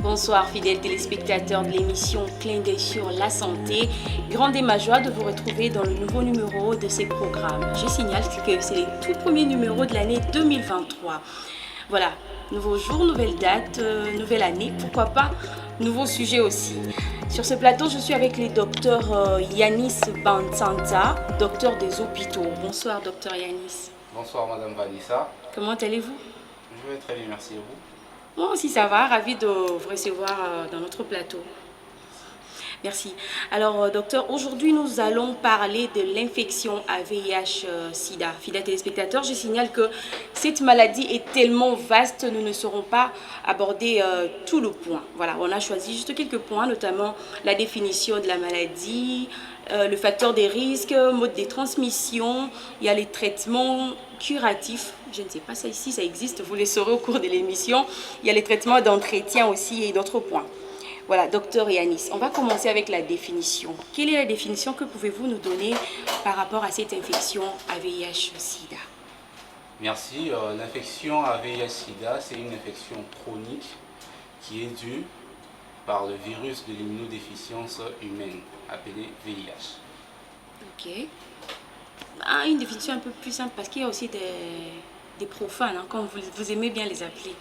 Bonsoir fidèles téléspectateurs de l'émission Clin d'œil sur la santé. Grande est ma joie de vous retrouver dans le nouveau numéro de ces programmes. Je signale que c'est les tout premiers numéros de l'année 2023. Voilà, nouveau jour, nouvelle date, nouvelle année, pourquoi pas, nouveau sujet aussi. Sur ce plateau, je suis avec les docteurs Yanis Bansanta, docteur des hôpitaux. Bonsoir docteur Yanis. Bonsoir Madame Vanessa. Comment allez-vous? Je vais très bien, merci à vous. Moi aussi ça va, ravi de vous recevoir dans notre plateau. Merci. Alors docteur, aujourd'hui nous allons parler de l'infection à VIH-Sida. Fidèles téléspectateurs, je signale que cette maladie est tellement vaste, nous ne saurons pas aborder tout le point. Voilà, on a choisi juste quelques points, notamment la définition de la maladie, le facteur des risques, mode de transmission, il y a les traitements curatifs. Je ne sais pas ça ici, ça existe, vous les saurez au cours de l'émission. Il y a les traitements d'entretien aussi et d'autres points. Voilà, docteur Yanis, on va commencer avec la définition. Quelle est la définition que pouvez-vous nous donner par rapport à cette infection à VIH-Sida? Merci. L'infection à VIH-Sida, c'est une infection chronique qui est due par le virus de l'immunodéficience humaine, appelé VIH. Ok. Une définition un peu plus simple, parce qu'il y a aussi des profanes, hein, comme vous aimez bien les appeler.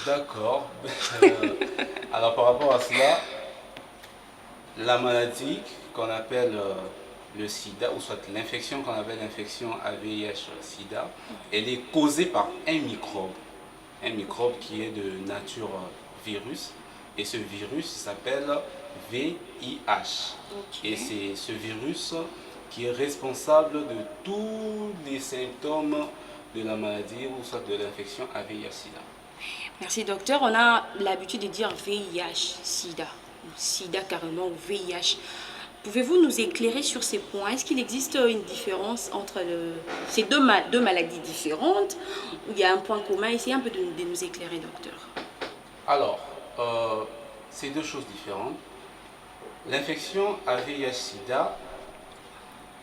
D'accord. Alors par rapport à cela, la maladie qu'on appelle le sida, ou soit l'infection qu'on appelle l'infection à VIH-Sida, elle est causée par un microbe qui est de nature virus, et ce virus s'appelle VIH. Okay. Et c'est ce virus qui est responsable de tous les symptômes de la maladie ou soit de l'infection à VIH-Sida. Merci docteur, on a l'habitude de dire VIH-Sida, ou Sida carrément, ou VIH. Pouvez-vous nous éclairer sur ces points? Est-ce qu'il existe une différence entre ces deux maladies différentes, ou il y a un point commun? Essayez un peu de nous éclairer docteur. Alors, c'est deux choses différentes. L'infection à VIH-Sida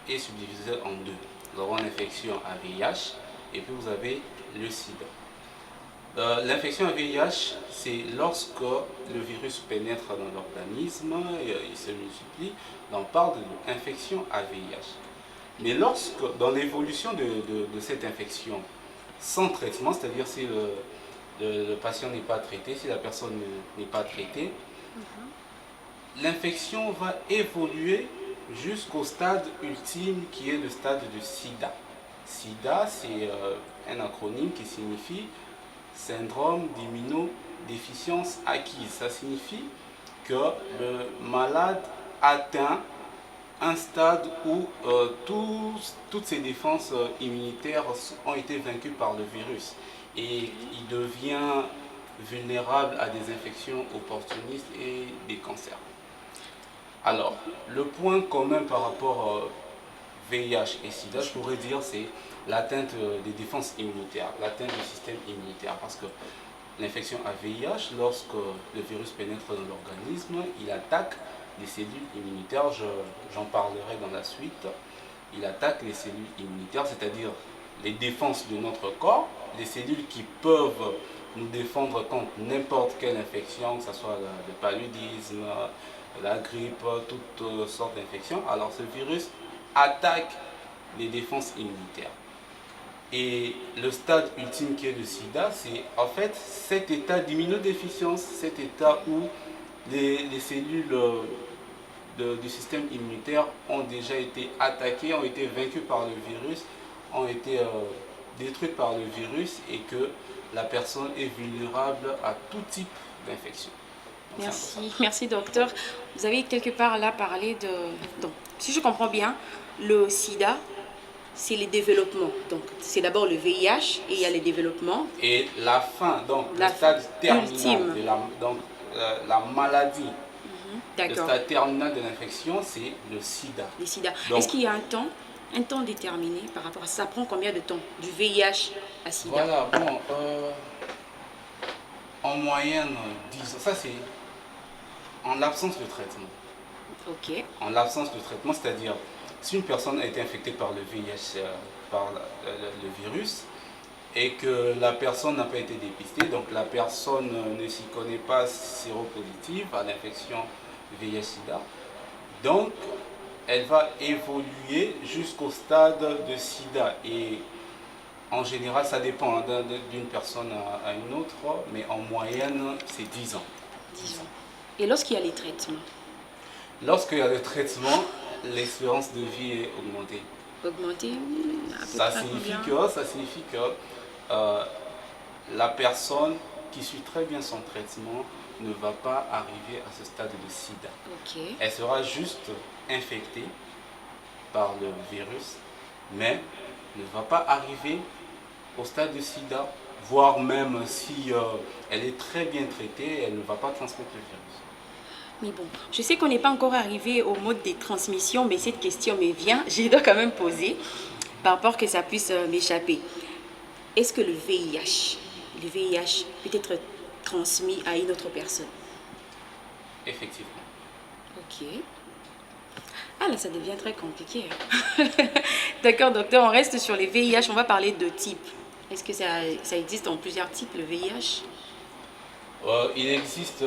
est subdivisée en deux. Nous avons l'infection à VIH et puis vous avez le sida. L'infection à VIH, c'est lorsque le virus pénètre dans l'organisme, il se multiplie, on parle d'infection à VIH. Mais lorsque, dans l'évolution de cette infection, sans traitement, c'est-à-dire si le patient n'est pas traité, si la personne n'est pas traitée, l'infection va évoluer jusqu'au stade ultime qui est le stade de SIDA. SIDA, c'est un acronyme qui signifie syndrome d'immunodéficience acquise. Ça signifie que le malade atteint un stade où toutes ses défenses immunitaires ont été vaincues par le virus et il devient vulnérable à des infections opportunistes et des cancers. Alors, le point commun par rapport VIH et SIDA, je pourrais dire, c'est l'atteinte des défenses immunitaires, l'atteinte du système immunitaire. Parce que l'infection à VIH, lorsque le virus pénètre dans l'organisme, il attaque les cellules immunitaires, j'en parlerai dans la suite. Il attaque les cellules immunitaires, c'est-à-dire les défenses de notre corps, les cellules qui peuvent nous défendre contre n'importe quelle infection, que ce soit le paludisme, la grippe, toutes sortes d'infections. Alors ce virus attaque les défenses immunitaires. Et le stade ultime qui est le sida, c'est en fait cet état d'immunodéficience, cet état où les cellules du système immunitaire ont déjà été attaquées, ont été vaincues par le virus, ont été détruites par le virus et que la personne est vulnérable à tout type d'infection. Merci docteur. Vous avez quelque part là parlé de... Donc, si je comprends bien, le sida, c'est les développements. Donc, c'est d'abord le VIH et il y a les développements. Et la fin, donc le stade terminal de la maladie, le stade terminal de l'infection, c'est le sida. Le sida. Est-ce qu'il y a un temps déterminé par rapport à ça? Ça prend combien de temps du VIH à sida? Voilà, bon, en moyenne, 10 ans. Ça c'est en l'absence de traitement. Ok. En l'absence de traitement, c'est-à-dire si une personne a été infectée par le VIH, par le virus, et que la personne n'a pas été dépistée, donc la personne ne s'y connaît pas séropositive à l'infection VIH-Sida, donc elle va évoluer jusqu'au stade de Sida. Et en général, ça dépend d'une personne à une autre, mais en moyenne, c'est 10 ans. 10 ans. Et lorsqu'il y a les traitements? Lorsqu'il y a le traitement, l'espérance de vie est augmentée. Augmenter à peu Ça près signifie combien? que la personne qui suit très bien son traitement ne va pas arriver à ce stade de sida. Ok. Elle sera juste infectée par le virus, mais ne va pas arriver au stade de sida, voire même si elle est très bien traitée, elle ne va pas transmettre le virus. Mais bon, je sais qu'on n'est pas encore arrivé au mode des transmissions, mais cette question me vient, je dois quand même poser, par peur que ça puisse m'échapper. Est-ce que le VIH peut être transmis à une autre personne? Effectivement. Ok. Ah là, ça devient très compliqué. D'accord, docteur, on reste sur les VIH, on va parler de type. Est-ce que ça existe en plusieurs types, le VIH? Il existe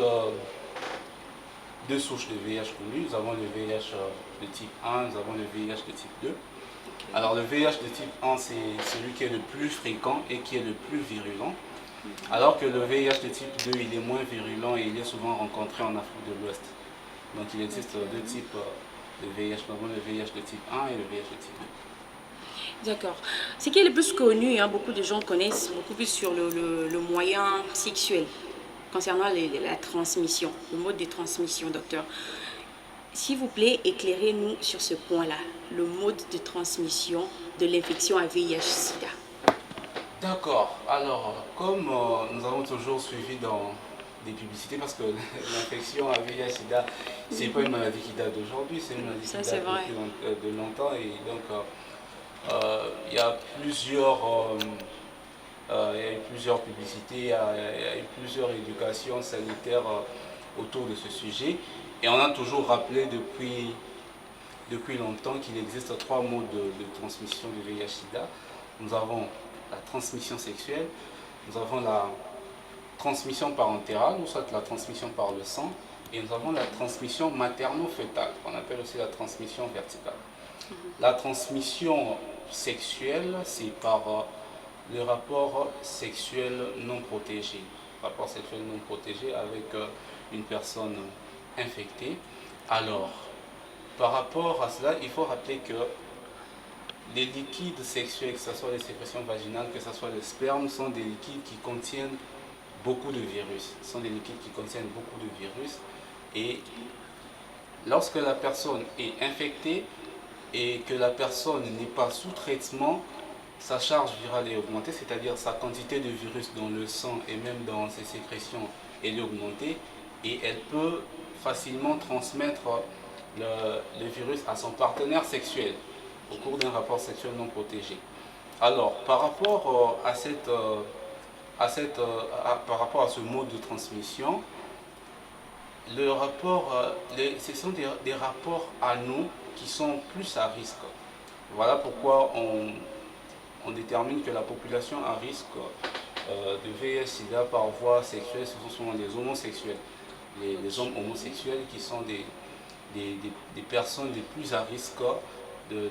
deux souches de VIH connues. Nous avons le VIH de type 1, nous avons le VIH de type 2. Ok. Alors le VIH de type 1, c'est celui qui est le plus fréquent et qui est le plus virulent. Alors que le VIH de type 2, il est moins virulent et il est souvent rencontré en Afrique de l'Ouest. Donc il existe deux types de VIH. Nous avons le VIH de type 1 et le VIH de type 2. D'accord. Ce qui est le plus connu, hein, beaucoup de gens connaissent beaucoup plus sur le moyen sexuel, concernant la transmission, le mode de transmission, docteur. S'il vous plaît, éclairez-nous sur ce point-là, le mode de transmission de l'infection à VIH-Sida. D'accord. Alors, comme nous avons toujours suivi dans des publicités, parce que l'infection à VIH-Sida, c'est pas une maladie qui date d'aujourd'hui, c'est une maladie qui Ça, date c'est vrai. de longtemps. Et donc, il y a plusieurs publicités, il y a eu plusieurs éducations sanitaires autour de ce sujet. Et on a toujours rappelé depuis longtemps qu'il existe trois modes de transmission du VIH-Sida. Nous avons la transmission sexuelle, nous avons la transmission parentérale, ou soit la transmission par le sang, et nous avons la transmission materno-fœtale, qu'on appelle aussi la transmission verticale. La transmission sexuelle, c'est par le rapport sexuel non protégé. Rapport sexuel non protégé avec une personne infectée. Alors, par rapport à cela, il faut rappeler que les liquides sexuels, que ce soit les sécrétions vaginales, que ce soit le sperme, sont des liquides qui contiennent beaucoup de virus. Ce sont des liquides qui contiennent beaucoup de virus. Et lorsque la personne est infectée et que la personne n'est pas sous traitement, sa charge virale est augmentée, c'est-à-dire sa quantité de virus dans le sang et même dans ses sécrétions, elle est augmentée et elle peut facilement transmettre le virus à son partenaire sexuel au cours d'un rapport sexuel non protégé. Alors, par rapport par rapport à ce mode de transmission, ce sont des rapports à nous qui sont plus à risque. Voilà pourquoi on détermine que la population à risque de VIH-Sida par voie sexuelle, ce sont souvent les homosexuels. Les hommes homosexuels qui sont des personnes les plus à risque de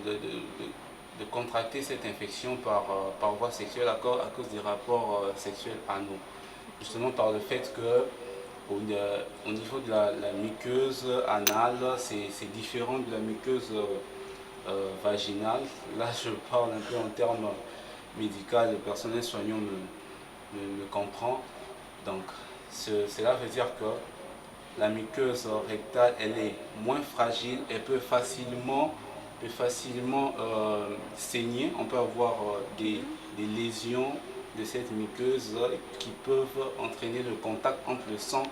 contracter cette infection par voie sexuelle à cause des rapports sexuels anaux. Justement par le fait que au niveau de la muqueuse anale, c'est différent de la muqueuse vaginale. Là, je parle un peu en termes médicaux, le personnel soignant me comprend. Donc, cela veut dire que la muqueuse rectale, elle est moins fragile, elle peut facilement saigner. On peut avoir des lésions de cette muqueuse qui peuvent entraîner le contact entre le sang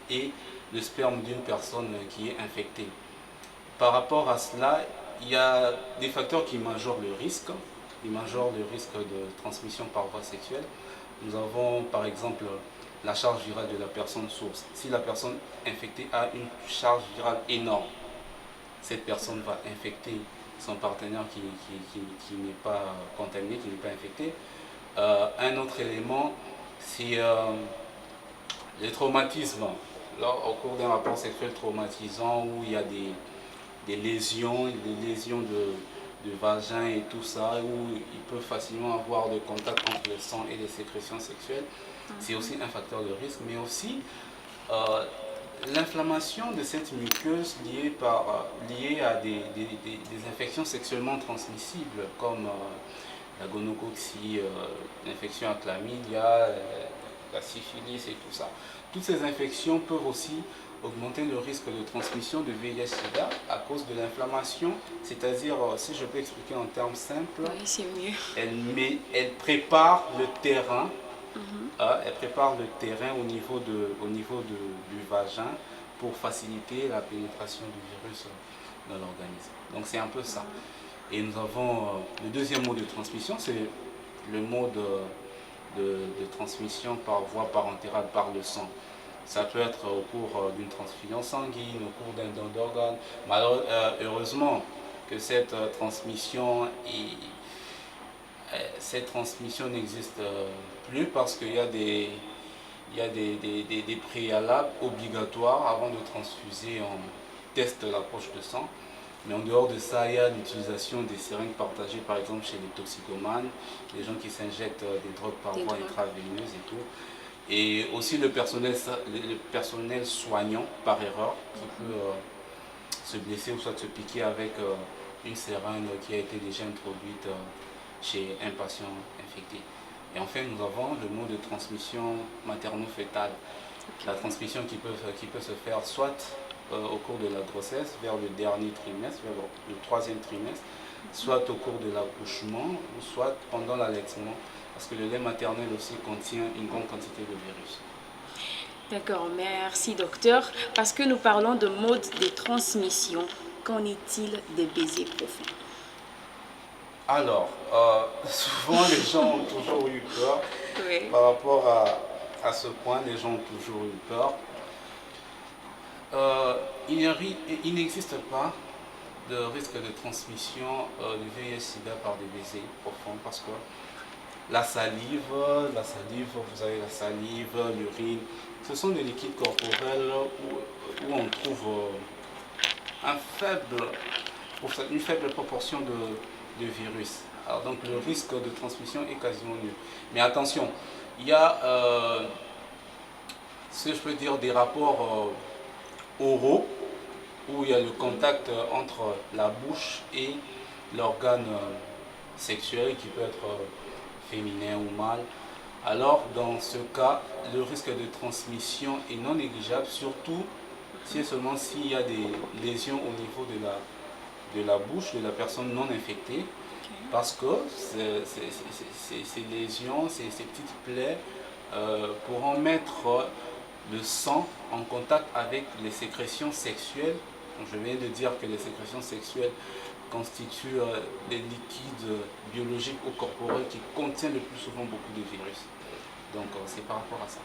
et le sperme d'une personne qui est infectée. Par rapport à cela, il y a des facteurs qui majorent le risque. Ils majorent le risque de transmission par voie sexuelle. Nous avons par exemple la charge virale de la personne source. Si la personne infectée a une charge virale énorme, cette personne va infecter son partenaire qui n'est pas contaminé, qui n'est pas infecté. Un autre élément, c'est les traumatismes. Là, au cours d'un rapport sexuel traumatisant où il y a des lésions de vagin et tout ça, où il peut facilement avoir de contact entre le sang et les sécrétions sexuelles, c'est aussi un facteur de risque, mais aussi l'inflammation de cette muqueuse liée à des infections sexuellement transmissibles comme la gonococcie, l'infection à chlamydia, la syphilis et tout ça. Toutes ces infections peuvent aussi augmenter le risque de transmission de VIH-Sida à cause de l'inflammation, c'est-à-dire, si je peux expliquer en termes simples, Oui, c'est mieux. Elle prépare le terrain. Elle prépare le terrain au niveau du vagin pour faciliter la pénétration du virus dans l'organisme. Donc c'est un peu ça. Et nous avons le deuxième mode de transmission, c'est le mode de transmission par voie parentérale, par le sang. Ça peut être au cours d'une transfusion sanguine, au cours d'un don d'organes. Heureusement que cette transmission n'existe plus parce qu'il y a des préalables obligatoires avant de transfuser. On teste l'approche de sang. Mais en dehors de ça, il y a l'utilisation des seringues partagées, par exemple chez les toxicomanes, les gens qui s'injectent des drogues par voie intraveineuse et tout. Et aussi le personnel soignant par erreur qui peut se blesser ou soit se piquer avec une seringue qui a été déjà introduite chez un patient infecté. Et enfin, nous avons le mode de transmission materno-fœtale. La transmission qui peut se faire soit au cours de la grossesse, vers le dernier trimestre, vers le troisième trimestre, soit au cours de l'accouchement, ou soit pendant l'allaitement, parce que le lait maternel aussi contient une grande quantité de virus. D'accord, merci docteur. Parce que nous parlons de mode de transmission, qu'en est-il des baisers profonds? Alors, souvent les gens ont toujours eu peur. Oui. Par rapport à ce point, les gens ont toujours eu peur. Il n'existe pas de risque de transmission du VIH-Sida par des baisers profonds parce que la salive, vous avez la salive, l'urine, ce sont des liquides corporels où on trouve une faible proportion de virus. Alors donc le risque de transmission est quasiment nul. Mais attention, il y a, si je peux dire, des rapports oraux où il y a le contact entre la bouche et l'organe sexuel qui peut être féminin ou mâle. Alors dans ce cas, le risque de transmission est non négligeable, surtout si et seulement s'il y a des lésions au niveau de la bouche de la personne non infectée, parce que ces lésions, ces petites plaies pourront mettre le sang en contact avec les sécrétions sexuelles. Donc, je viens de dire que les sécrétions sexuelles constituent des liquides biologiques ou corporels qui contiennent le plus souvent beaucoup de virus. Donc c'est par rapport à ça.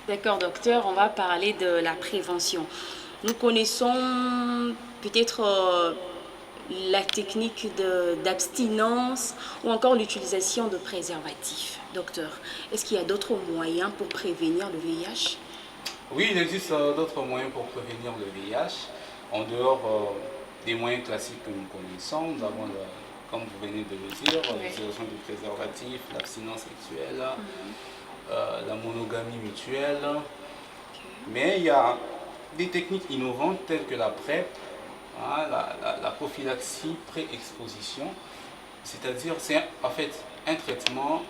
D'accord docteur, on va parler de la prévention. Nous connaissons peut-être la technique d'abstinence ou encore l'utilisation de préservatifs. Docteur, est-ce qu'il y a d'autres moyens pour prévenir le VIH? Oui, il existe d'autres moyens pour prévenir le VIH. En dehors des moyens classiques que nous connaissons, nous avons, comme vous venez de le dire, l'utilisation du préservatif, l'abstinence sexuelle, la monogamie mutuelle. Mais il y a des techniques innovantes telles que la PrEP, la prophylaxie pré-exposition, c'est-à-dire c'est en fait un traitement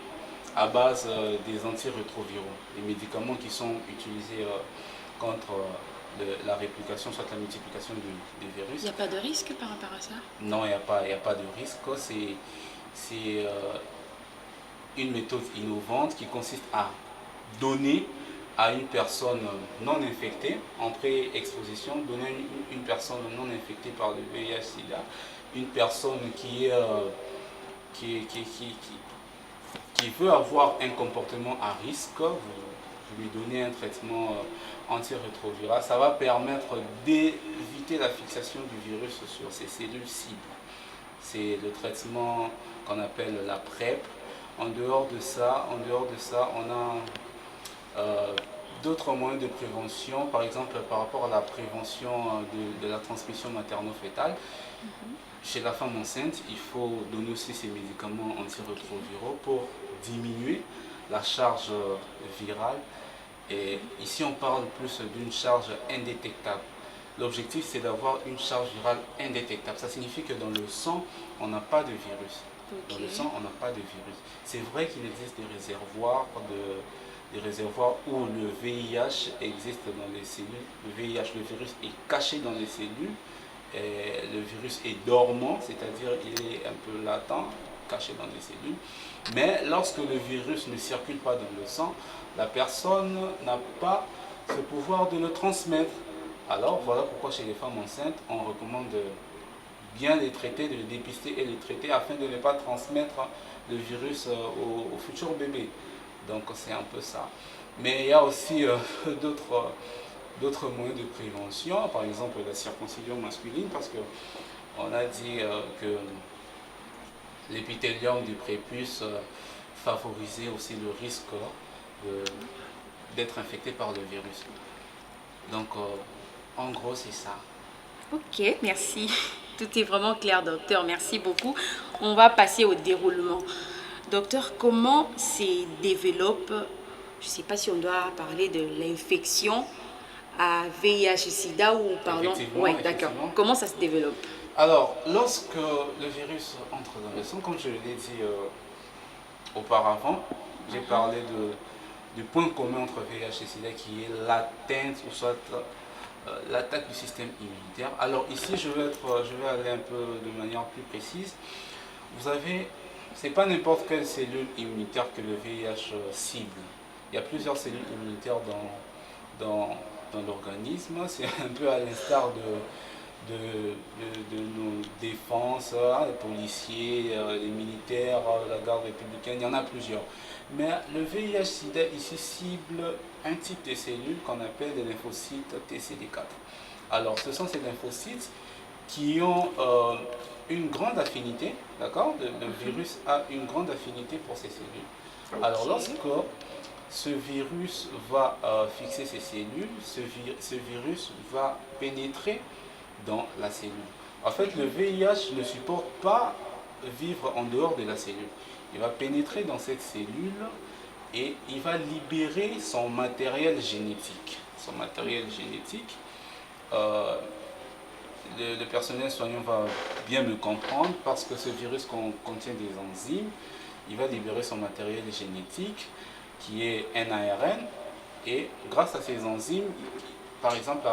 à base des antirétroviraux, les médicaments qui sont utilisés contre la réplication, soit la multiplication des virus. Il n'y a pas de risque par rapport à ça? Non, il n'y a pas de risque. C'est une méthode innovante qui consiste à donner à une personne non infectée, en pré-exposition, donner à une personne non infectée par le VIH-Sida, une personne qui veut avoir un comportement à risque, vous lui donnez un traitement antirétroviral, ça va permettre d'éviter la fixation du virus sur ces cellules cibles. c'est le traitement qu'on appelle la PrEP. En dehors de ça, on a d'autres moyens de prévention, par exemple par rapport à la prévention de la transmission materno-fétale. Chez la femme enceinte, il faut donner aussi ces médicaments antirétroviraux pour diminuer la charge virale. Et ici, on parle plus d'une charge indétectable. L'objectif, c'est d'avoir une charge virale indétectable. Ça signifie que dans le sang, on n'a pas de virus. Dans le sang, on n'a pas de virus. C'est vrai qu'il existe des réservoirs où le VIH existe dans les cellules. Le VIH, le virus est caché dans les cellules. Et le virus est dormant, c'est-à-dire il est un peu latent, caché dans les cellules. Mais lorsque le virus ne circule pas dans le sang, la personne n'a pas ce pouvoir de le transmettre. Alors voilà pourquoi chez les femmes enceintes, on recommande de bien les traiter, de les dépister et les traiter afin de ne pas transmettre le virus au futur bébé. Donc c'est un peu ça. Mais il y a aussi d'autres moyens de prévention, par exemple la circoncision masculine, parce qu'on a dit que l'épithélium du prépuce favorisait aussi le risque d'être infecté par le virus. Donc en gros c'est ça. Ok, merci. Tout est vraiment clair, docteur. Merci beaucoup. On va passer au déroulement. Docteur, comment se développe, je ne sais pas si on doit parler de l'infection à VIH-Sida ou parlons... Oui, d'accord. Comment ça se développe? Alors, lorsque le virus entre dans le sang, comme je l'ai dit auparavant, j'ai parlé du point commun entre VIH et SIDA qui est l'atteinte ou soit l'attaque du système immunitaire. Alors ici, je vais aller un peu de manière plus précise. Vous avez, c'est pas n'importe quelle cellule immunitaire que le VIH cible. Il y a plusieurs cellules immunitaires dans l'organisme. C'est un peu à l'instar de nos défenses, les policiers, les militaires, la garde républicaine, il y en a plusieurs. Mais le VIH-Sida ici cible un type de cellules qu'on appelle les lymphocytes TCD4. Alors ce sont ces lymphocytes qui ont une grande affinité, d'accord? Le virus a une grande affinité pour ces cellules. Okay. Alors lorsque ce virus va fixer ces cellules, ce virus va pénétrer dans la cellule. En fait, le VIH ne supporte pas vivre en dehors de la cellule. Il va pénétrer dans cette cellule et il va libérer son matériel génétique. Son matériel génétique, le personnel soignant va bien me comprendre parce que ce virus contient des enzymes. Il va libérer son matériel génétique qui est un ARN et grâce à ces enzymes, par exemple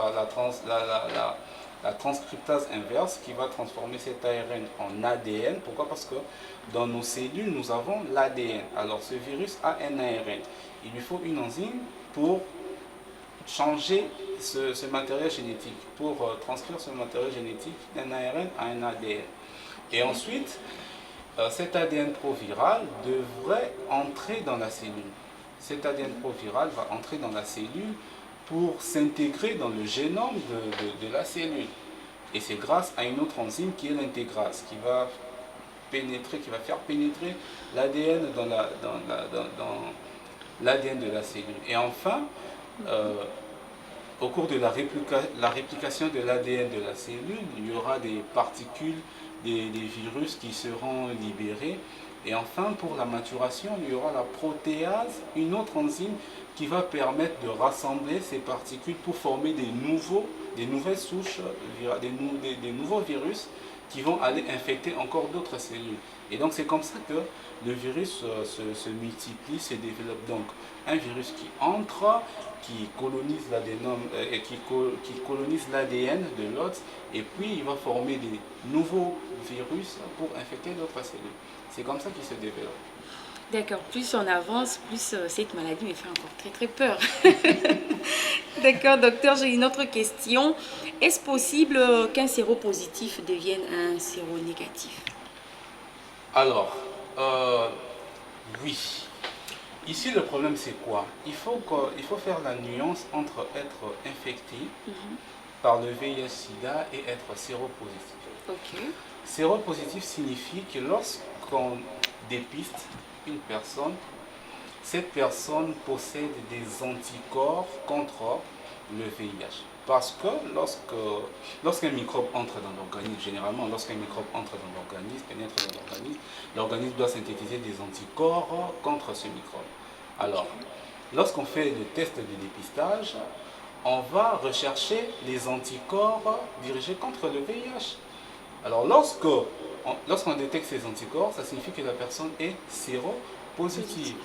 la transcriptase inverse qui va transformer cet ARN en ADN. Pourquoi? Parce que dans nos cellules, nous avons l'ADN. Alors ce virus a un ARN. Il lui faut une enzyme pour changer ce matériel génétique, pour transcrire ce matériel génétique d'un ARN à un ADN. Et ensuite, cet ADN proviral devrait entrer dans la cellule. Cet ADN proviral va entrer dans la cellule pour s'intégrer dans le génome de la cellule. Et c'est grâce à une autre enzyme qui est l'intégrase, qui va faire pénétrer l'ADN dans l'ADN de la cellule. Et enfin, au cours de la réplication de l'ADN de la cellule, il y aura des particules, des virus qui seront libérés. Et enfin, pour la maturation, il y aura la protéase, une autre enzyme qui va permettre de rassembler ces particules pour former des nouvelles souches, des nouveaux virus qui vont aller infecter encore d'autres cellules. Et donc c'est comme ça que le virus se multiplie, se développe. Donc un virus qui entre, qui colonise l'ADN de l'autre, et puis il va former des nouveaux virus pour infecter d'autres cellules. C'est comme ça qu'il se développe. D'accord, plus on avance, plus cette maladie me fait encore très très peur. D'accord, docteur, j'ai une autre question. Est-ce possible qu'un séropositif devienne un séronégatif? Alors, oui. Ici, le problème, c'est quoi? Il faut faire la nuance entre être infecté par le VIH-Sida et être séropositif. Ok. Séropositif signifie que lorsqu'on dépiste une personne, cette personne possède des anticorps contre le VIH. Parce que lorsqu'un microbe entre dans l'organisme, généralement lorsqu'un microbe entre dans l'organisme, pénètre dans l'organisme, l'organisme doit synthétiser des anticorps contre ce microbe. Alors, lorsqu'on fait le test de dépistage, on va rechercher les anticorps dirigés contre le VIH. Alors, lorsqu'on détecte ces anticorps, ça signifie que la personne est séropositive.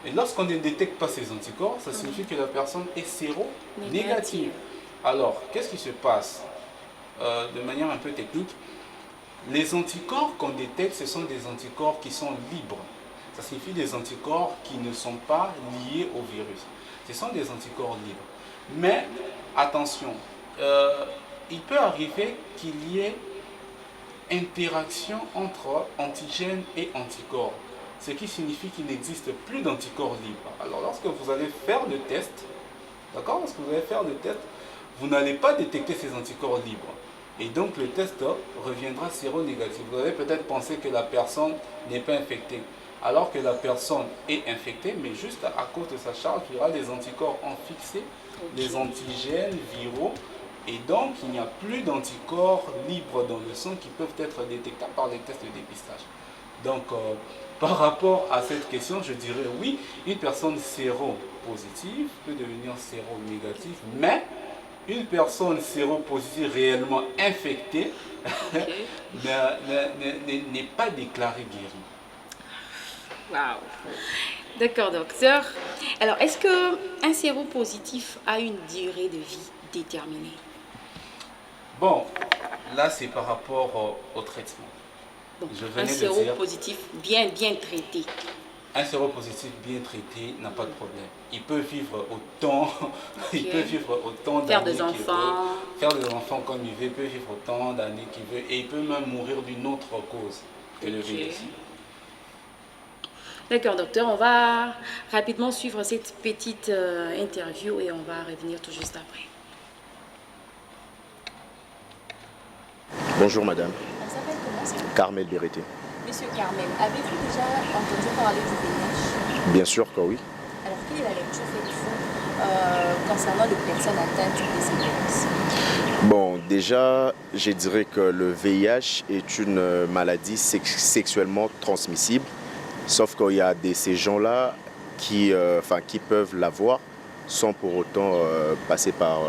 Et lorsqu'on ne détecte pas ces anticorps, ça signifie que la personne est séronégative. Alors, qu'est-ce qui se passe de manière un peu technique? Les anticorps qu'on détecte, ce sont des anticorps qui sont libres. Ça signifie des anticorps qui ne sont pas liés au virus. Ce sont des anticorps libres. Mais, attention, il peut arriver qu'il y ait interaction entre antigènes et anticorps, ce qui signifie qu'il n'existe plus d'anticorps libres. Alors lorsque vous allez faire le test, d'accord, lorsque vous allez faire le test, vous n'allez pas détecter ces anticorps libres. Et donc le test reviendra séronégatif. Vous allez peut-être penser que la personne n'est pas infectée, alors que la personne est infectée, mais juste à cause de sa charge, il y aura des anticorps en fixé, des antigènes viraux. Et donc, il n'y a plus d'anticorps libres dans le sang qui peuvent être détectables par les tests de dépistage. Donc, par rapport à cette question, je dirais oui, une personne séropositive peut devenir séronégative, mais une personne séropositive réellement infectée n'est pas déclarée guérie. Waouh. D'accord, docteur. Alors, est-ce qu'un séropositif a une durée de vie déterminée? Bon, là c'est par rapport au traitement. Donc, un séropositif bien traité. Un séropositif bien traité n'a pas de problème. Il peut vivre autant, il peut vivre autant d'années qu'il veut, faire des enfants comme il veut, il peut vivre autant d'années qu'il veut, et il peut même mourir d'une autre cause que le VIH. D'accord, docteur. On va rapidement suivre cette petite interview et on va revenir tout juste après. Bonjour madame. Elle s'appelle comment? Carmel Bérété. Monsieur Carmel, avez-vous déjà entendu parler du VIH? Bien sûr que oui. Alors, quelle est la lecture faites-vous concernant les personnes atteintes de ces virus? Bon, déjà, je dirais que le VIH est une maladie sexuellement transmissible, sauf qu'il y a ces gens-là qui peuvent l'avoir sans pour autant passer par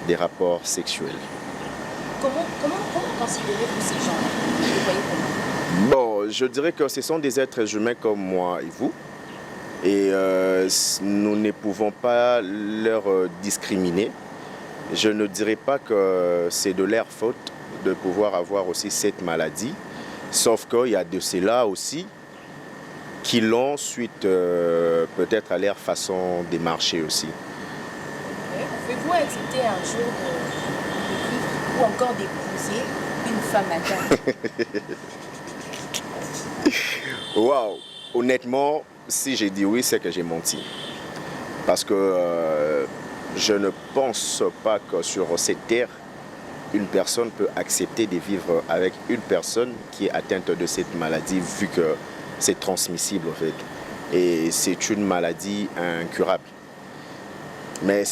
des rapports sexuels. Comment considérez-vous ces gens-là? Vous les voyez comment? Bon, je dirais que ce sont des êtres humains comme moi et vous. Et nous ne pouvons pas leur discriminer. Je ne dirais pas que c'est de leur faute de pouvoir avoir aussi cette maladie. Sauf qu'il y a de ceux-là aussi qui l'ont suite peut-être à leur façon de marcher aussi. Pouvez-vous accepter un jour de vivre ou encore d'épouser une femme atteinte? Waouh! Honnêtement, si j'ai dit oui, c'est que j'ai menti. Parce que je ne pense pas que sur cette terre, une personne peut accepter de vivre avec une personne qui est atteinte de cette maladie, vu que c'est transmissible en fait. Et c'est une maladie incurable. Mais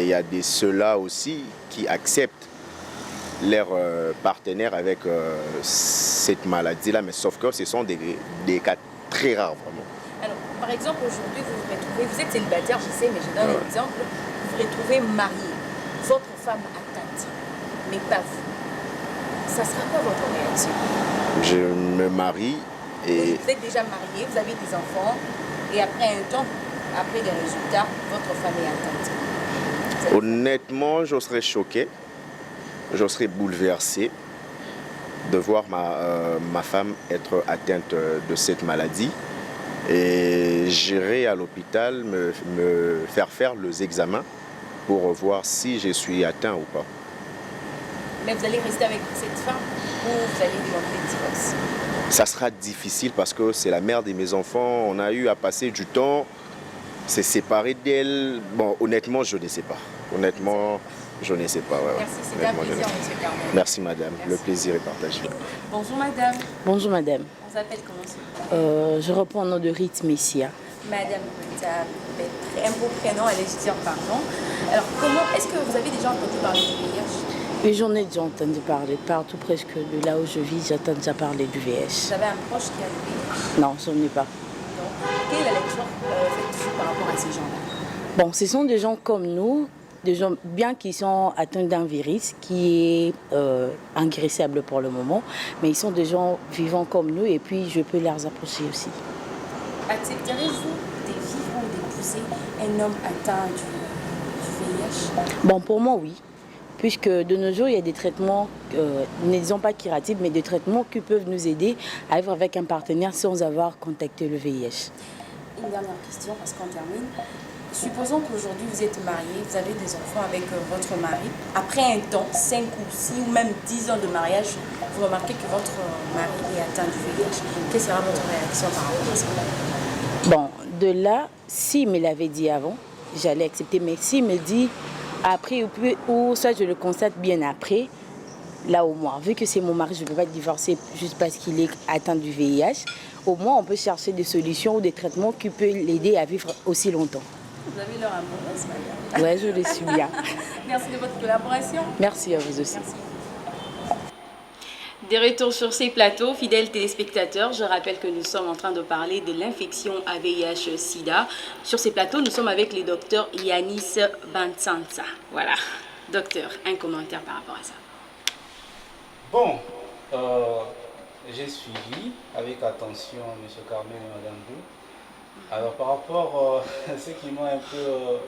il y a ceux-là aussi qui acceptent leur partenaire avec cette maladie-là, mais sauf que ce sont des cas très rares vraiment. Alors, par exemple, aujourd'hui, vous êtes célibataire, je sais, mais je donne un exemple, vous vous retrouvez marié, votre femme atteinte, mais pas vous. Ça sera quoi votre réaction? Je me marie et... Vous êtes déjà marié, vous avez des enfants, et après un temps, après des résultats, votre femme est atteinte. Honnêtement, je serais choqué, je serais bouleversé de voir ma femme être atteinte de cette maladie. Et j'irai à l'hôpital me faire les examens pour voir si je suis atteint ou pas. Mais vous allez rester avec cette femme ou vous allez demander le divorce? Ça sera difficile parce que c'est la mère de mes enfants. On a eu à passer du temps, se séparer d'elle. Bon, honnêtement, je ne sais pas. Honnêtement, Je ne sais pas. Merci, c'était un Honnêtement, je ne plaisir, sais pas. monsieur Carmen. Merci madame, Merci. le plaisir est partagé. Bonjour madame, Bonjour madame. on s'appelle comment s'il vous plaît? Je reprends au nom de Rite Messia. Madame Rita, un beau prénom, allez je dire pardon. Alors est-ce que vous avez déjà entendu parler du VIH? Et j'en ai déjà entendu parler. Partout presque de là où je vis, j'entends déjà parler du Vous VIH. avez un proche qui a le VIH? Non, j'en ai pas. Donc, quelle est la lecture faites-vous par rapport à ces gens-là? Bon, ce sont des gens comme nous, des gens bien qui sont atteints d'un virus qui est inguérissable pour le moment, mais ils sont des gens vivants comme nous et puis je peux les approcher aussi. Accepteriez-vous d'évivre ou d'épouser un homme atteint du VIH? Bon, pour moi, oui. Puisque de nos jours, il y a des traitements, ne disons pas curatifs, mais des traitements qui peuvent nous aider à vivre avec un partenaire sans avoir contacté le VIH. Une dernière question, parce qu'on termine. Supposons qu'aujourd'hui vous êtes marié, vous avez des enfants avec votre mari. Après un temps, 5 ou 6 ou même 10 ans de mariage, vous remarquez que votre mari est atteint du VIH. Quelle sera votre réaction par rapport à ça? Bon, de là, s'il me l'avait dit avant, j'allais accepter. Mais s'il me dit après ou soit je le constate bien après, là au moins, vu que c'est mon mari, je ne peux pas divorcer juste parce qu'il est atteint du VIH, au moins on peut chercher des solutions ou des traitements qui peuvent l'aider à vivre aussi longtemps. Vous avez leur amoureuse, madame. Ouais, je le suis bien. Merci de votre collaboration. Merci à vous aussi. Merci. De retour sur ces plateaux, fidèles téléspectateurs, je rappelle que nous sommes en train de parler de l'infection à VIH-Sida. Sur ces plateaux, nous sommes avec le docteur Yanis Bantsansa. Voilà. Docteur, un commentaire par rapport à ça. Bon, j'ai suivi avec attention M. Carmen et Mme Bou. Alors par rapport à ce qui m'a un peu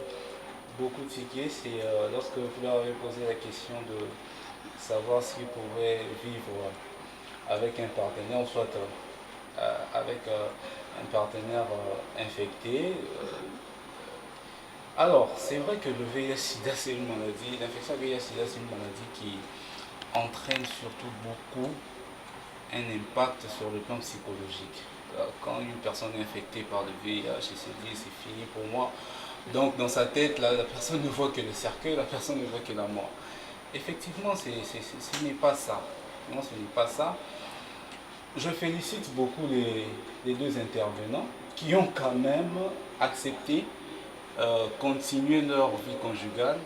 beaucoup tiqué, c'est lorsque vous leur avez posé la question de savoir s'ils pouvaient vivre avec un partenaire, ou soit avec un partenaire infecté. Alors, c'est vrai que le VIH-Sida, c'est une maladie, l'infection VIH-Sida, c'est une maladie qui entraîne surtout beaucoup un impact sur le plan psychologique. Quand une personne est infectée par le VIH, elle se dit c'est fini pour moi. Donc dans sa tête, la personne ne voit que le cercueil, la personne ne voit que la mort. Effectivement, ce n'est pas ça. Non, ce n'est pas ça. Je félicite beaucoup les deux intervenants qui ont quand même accepté continuer leur vie conjugale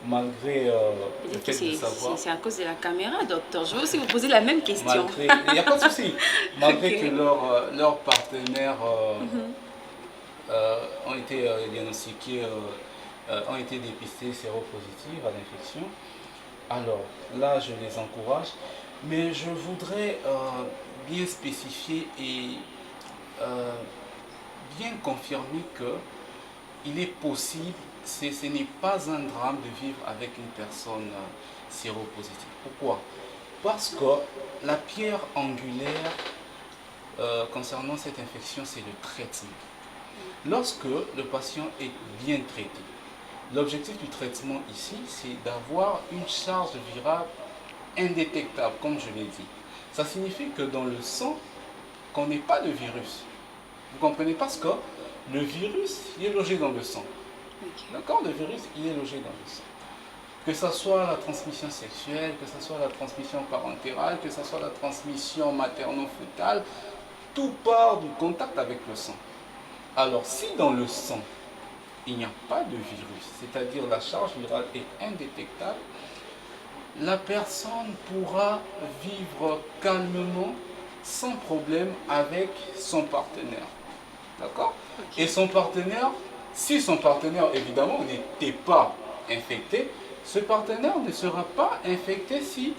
malgré le fait de savoir... C'est à cause de la caméra, docteur. Je vais aussi vous poser la même question. Il n'y a pas de souci. Malgré que leurs partenaires ont été diagnostiqués, ont été dépistés séropositifs à l'infection. Alors là, je les encourage. Mais je voudrais bien spécifier et bien confirmer qu'il est possible, ce n'est pas un drame de vivre avec une personne séropositive. Pourquoi? Parce que la pierre angulaire concernant cette infection, c'est le traitement. Lorsque le patient est bien traité, l'objectif du traitement ici, c'est d'avoir une charge virale indétectable, comme je l'ai dit. Ça signifie que dans le sang, qu'on n'ait pas de virus. Vous comprenez? Parce que le virus, il est logé dans le sang. D'accord? Le virus, il est logé dans le sang. Que ce soit la transmission sexuelle, que ce soit la transmission parentale, que ce soit la transmission materno-fœtale, tout part du contact avec le sang. Alors, si dans le sang, il n'y a pas de virus, c'est-à-dire la charge virale est indétectable, la personne pourra vivre calmement, sans problème, avec son partenaire. D'accord? Et son partenaire, si son partenaire, évidemment, n'était pas infecté, ce partenaire ne sera pas infecté si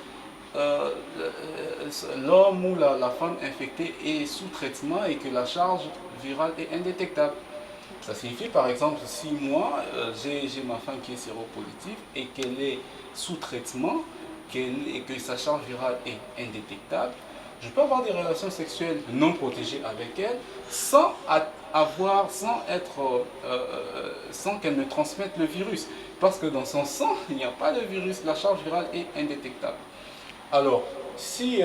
l'homme ou la femme infectée est sous traitement et que la charge virale est indétectable. Ça signifie par exemple, si moi j'ai ma femme qui est séropositive et qu'elle est sous traitement et que sa charge virale est indétectable, je peux avoir des relations sexuelles non protégées avec elle sans qu'elle ne transmette le virus. Parce que dans son sang, il n'y a pas de virus, la charge virale est indétectable. Alors, si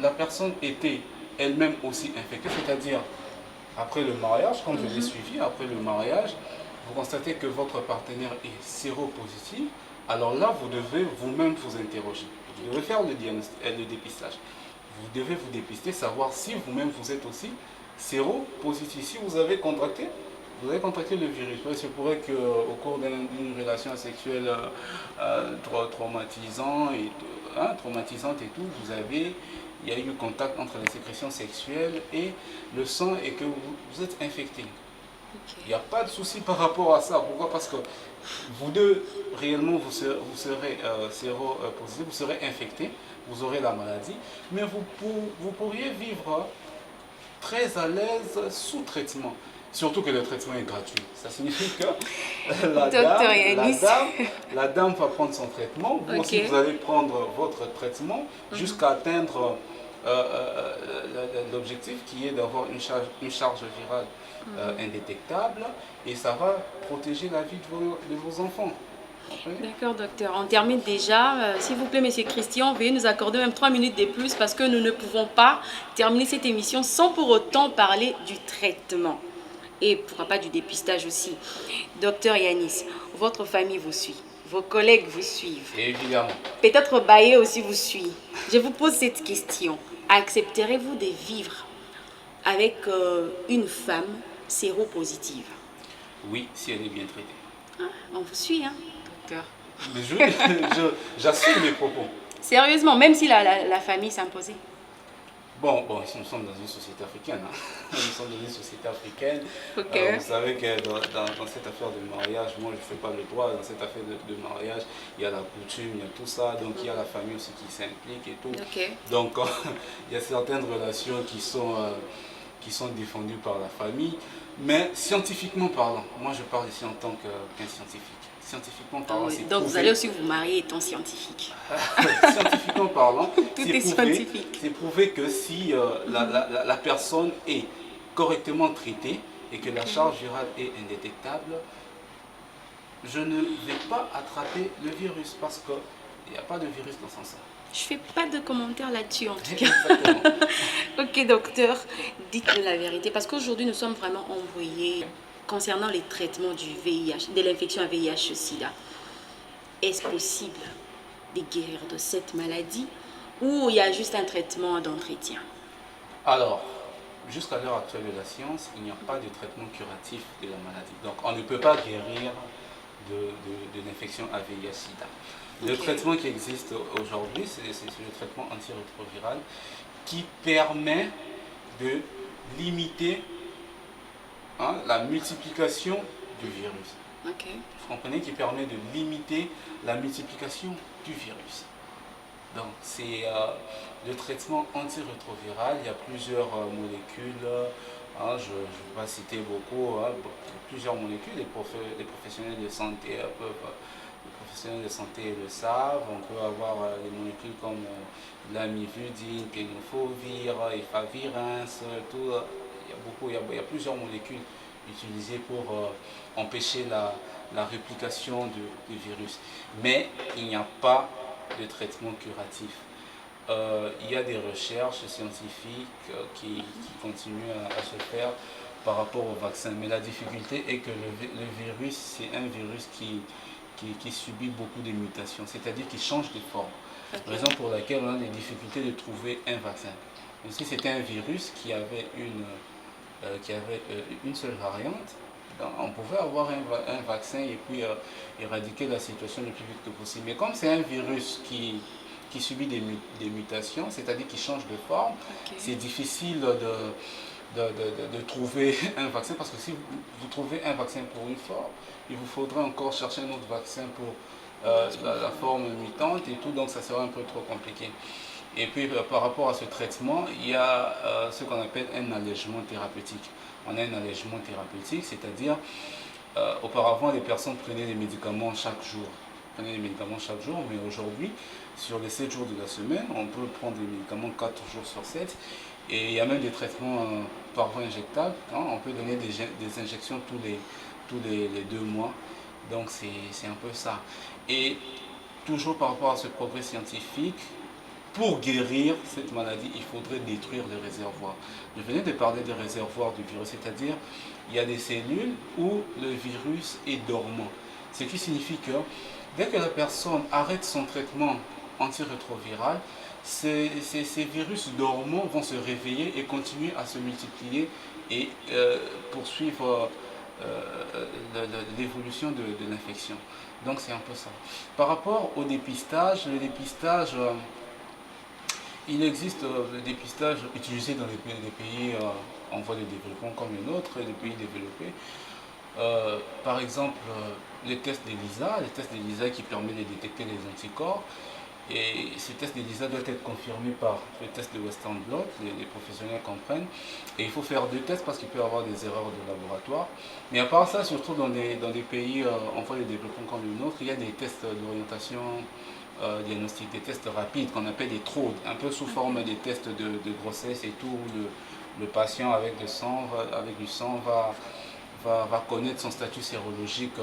la personne était elle-même aussi infectée, c'est-à-dire après le mariage, comme je l'ai suivi, après le mariage, vous constatez que votre partenaire est séropositif, alors là, vous devez vous-même vous interroger. Vous devez faire le dépistage. Vous devez vous dépister, savoir si vous-même vous êtes aussi séropositif. Si vous avez contracté le virus. Il se pourrait qu'au cours d'une relation sexuelle traumatisante et tout, il y a eu contact entre les sécrétions sexuelles et le sang et que vous êtes infecté. Il n'y a pas de souci par rapport à ça. Pourquoi? Parce que vous deux, réellement, vous serez séropositif, vous serez infecté, vous aurez la maladie, mais vous pourriez vivre très à l'aise sous traitement. Surtout que le traitement est gratuit. Ça signifie que la dame va prendre son traitement, vous aussi vous allez prendre votre traitement jusqu'à atteindre l'objectif qui est d'avoir une charge virale indétectable et ça va protéger la vie de vos enfants. D'accord, docteur. On termine déjà. S'il vous plaît, monsieur Christian, veuillez nous accorder même 3 minutes de plus parce que nous ne pouvons pas terminer cette émission sans pour autant parler du traitement. Et pourquoi pas du dépistage aussi. Docteur Yanis, votre famille vous suit, vos collègues vous suivent. Évidemment. Peut-être Baye aussi vous suit. Je vous pose cette question. Accepterez-vous de vivre avec une femme séropositive? Oui, si elle est bien traitée. Ah, on vous suit, hein, docteur. Mais j'assume mes propos. Sérieusement, même si la famille s'imposait. Bon, ici nous sommes dans une société africaine. Hein. Nous sommes dans une société africaine. Okay. Vous savez que dans cette affaire de mariage, moi je ne fais pas le droit. Dans cette affaire de mariage, il y a la coutume, il y a tout ça. Donc il y a la famille aussi qui s'implique et tout. Okay. Donc il y a certaines relations qui sont défendues par la famille. Mais scientifiquement parlant, moi je parle ici en tant qu'un scientifique. Scientifiquement parlant, oui. Donc vous allez aussi vous marier étant scientifique. Scientifiquement parlant, c'est prouvé que si la personne est correctement traitée et que la charge virale est indétectable, je ne vais pas attraper le virus parce qu'il n'y a pas de virus dans son sang. Je ne fais pas de commentaires là-dessus en tout cas. Exactement. Ok docteur, dites-nous la vérité parce qu'aujourd'hui nous sommes vraiment embrouillés concernant les traitements du VIH, de l'infection à VIH-Sida. Est-ce possible de guérir de cette maladie ou il y a juste un traitement d'entretien? Alors, jusqu'à l'heure actuelle de la science, il n'y a pas de traitement curatif de la maladie. Donc on ne peut pas guérir de l'infection à VIH-Sida. Le traitement qui existe aujourd'hui, c'est le traitement antirétroviral qui permet de limiter la multiplication du virus. Okay. Vous comprenez, qui permet de limiter la multiplication du virus. Donc c'est le traitement antirétroviral, il y a plusieurs molécules, je ne vais pas citer beaucoup, plusieurs molécules, les professionnels de santé le savent. On peut avoir des molécules comme l'amivudine, tenofovir, efavirenz, tout. Il y a plusieurs molécules utilisées pour empêcher la réplication du virus. Mais il n'y a pas de traitement curatif. Il y a des recherches scientifiques qui continuent à se faire par rapport au vaccin. Mais la difficulté est que le virus, c'est un virus qui subit beaucoup de mutations, c'est-à-dire qui change de forme. Okay. Raison pour laquelle on a des difficultés de trouver un vaccin. Mais si c'était un virus qui avait une seule variante, on pouvait avoir un vaccin et puis éradiquer la situation le plus vite que possible. Mais comme c'est un virus qui subit des mutations, c'est-à-dire qui change de forme, okay, c'est difficile de trouver un vaccin parce que si vous trouvez un vaccin pour une forme, il vous faudrait encore chercher un autre vaccin pour la forme mutante et tout, donc ça sera un peu trop compliqué. Et puis par rapport à ce traitement, il y a ce qu'on appelle un allègement thérapeutique. On a un allègement thérapeutique, c'est-à-dire auparavant les personnes prenaient des médicaments chaque jour. Mais aujourd'hui, sur les 7 jours de la semaine, on peut prendre des médicaments 4 jours sur 7. Et il y a même des traitements par voie injectable. On peut donner des injections tous les 2 mois. Donc c'est un peu ça. Et toujours par rapport à ce progrès scientifique, pour guérir cette maladie, il faudrait détruire les réservoirs. Je venais de parler des réservoirs du virus, c'est-à-dire il y a des cellules où le virus est dormant. Ce qui signifie que dès que la personne arrête son traitement antirétroviral, ces virus dormants vont se réveiller et continuer à se multiplier et poursuivre l'évolution de l'infection. Donc c'est un peu ça. Par rapport au dépistage, le dépistage, il existe le dépistage utilisé dans les pays en voie de développement comme les nôtres, les pays développés. Par exemple, le test d'ELISA qui permet de détecter les anticorps. Et ce test d'ELISA doit être confirmé par le test de Western blot, les professionnels comprennent. Et il faut faire 2 tests parce qu'il peut y avoir des erreurs de laboratoire. Mais à part ça, surtout dans des pays en voie de développement comme le nôtre, il y a des tests d'orientation diagnostique, des tests rapides qu'on appelle des TROD, un peu sous forme des tests de grossesse et tout, où le patient avec du sang va connaître son statut sérologique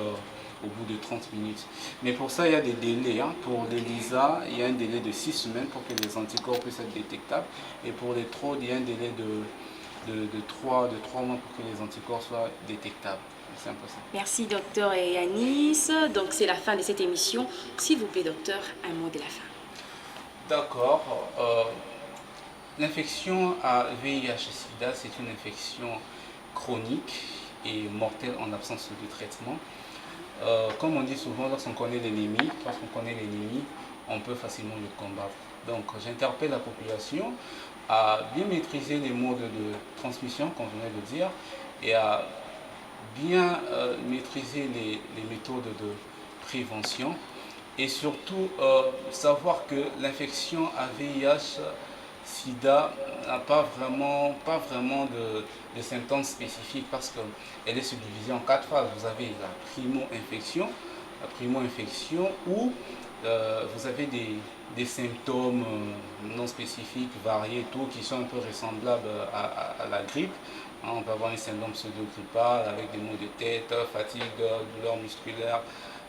au bout de 30 minutes. Mais pour ça, il y a des délais. Pour l'ELISA, il y a un délai de 6 semaines pour que les anticorps puissent être détectables. Et pour les TROD, il y a un délai de 3 mois pour que les anticorps soient détectables. C'est un peu ça. Merci, docteur Yanis. Donc, c'est la fin de cette émission. S'il vous plaît, docteur, un mot de la fin. D'accord. L'infection à VIH-Sida, c'est une infection chronique et mortelle en absence de traitement. Comme on dit souvent, lorsqu'on connaît l'ennemi, on peut facilement le combattre. Donc j'interpelle la population à bien maîtriser les modes de transmission, comme je venais de dire, et à bien maîtriser les méthodes de prévention, et surtout savoir que l'infection à VIH-Sida n'a pas vraiment de symptômes spécifiques parce qu'elle est subdivisée en 4 phases. Vous avez la primo-infection où vous avez des symptômes non spécifiques, variés, tout, qui sont un peu ressemblables à la grippe. On peut avoir un syndrome pseudo-grippal avec des maux de tête, fatigue, douleurs musculaires,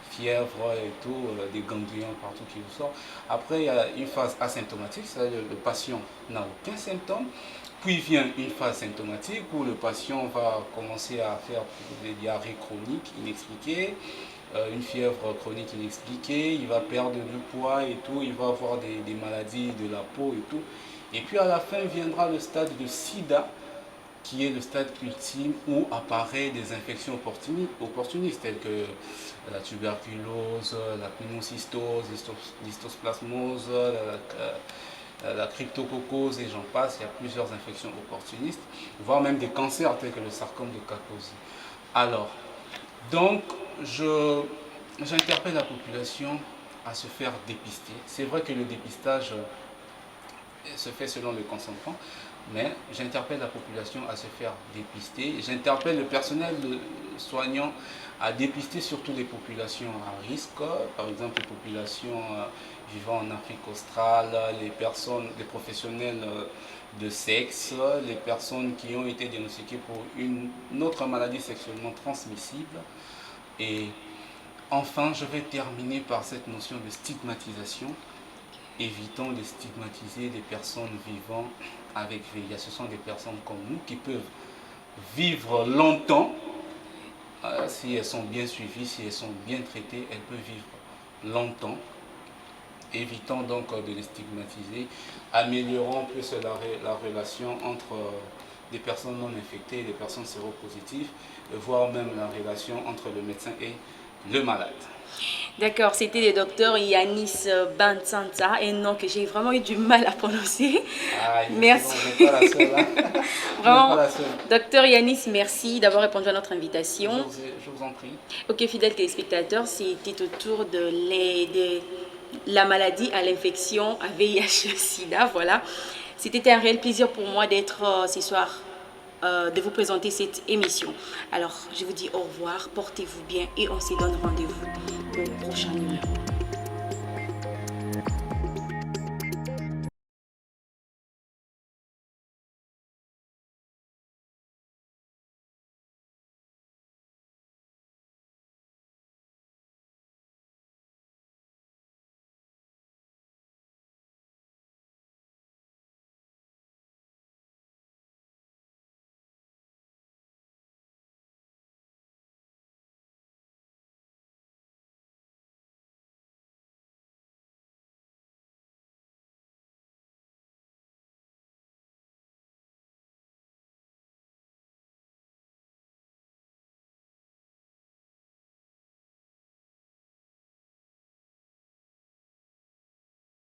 fièvre et tout, des ganglions partout qui vous sortent. Après, il y a une phase asymptomatique, c'est-à-dire le patient n'a aucun symptôme. Puis vient une phase symptomatique où le patient va commencer à faire des diarrhées chroniques inexpliquées, une fièvre chronique inexpliquée, il va perdre du poids et tout, il va avoir des maladies de la peau et tout. Et puis à la fin viendra le stade de SIDA, qui est le stade ultime où apparaissent des infections opportunistes telles que la tuberculose, la pneumocystose, l'histosplasmose, la cryptococose et j'en passe. Il y a plusieurs infections opportunistes, voire même des cancers tels que le sarcome de Kaposi. Alors, donc, j'interpelle la population à se faire dépister. C'est vrai que le dépistage se fait selon le consentement, mais j'interpelle la population à se faire dépister. J'interpelle le personnel soignant à dépister surtout les populations à risque, par exemple les populations vivant en Afrique australe, les professionnels de sexe, les personnes qui ont été diagnostiquées pour une autre maladie sexuellement transmissible. Et enfin, je vais terminer par cette notion de stigmatisation. Évitons de stigmatiser les personnes vivant avec VIH. Ce sont des personnes comme nous qui peuvent vivre longtemps. Si elles sont bien suivies, si elles sont bien traitées, elles peuvent vivre longtemps. Évitons donc de les stigmatiser. Améliorons plus la relation entre des personnes non infectées et des personnes séropositives, voire même la relation entre le médecin et le malade. D'accord, c'était le docteur Yanis Bantsanta, un nom que j'ai vraiment eu du mal à prononcer. Merci. Bon, pas la seule, hein. Vraiment, docteur Yanis, merci d'avoir répondu à notre invitation. Je vous en prie. Ok, fidèles téléspectateurs, c'était autour de la maladie à l'infection à VIH-Sida. Voilà. C'était un réel plaisir pour moi d'être ce soir, de vous présenter cette émission. Alors, je vous dis au revoir, portez-vous bien et on se donne rendez-vous au prochain numéro.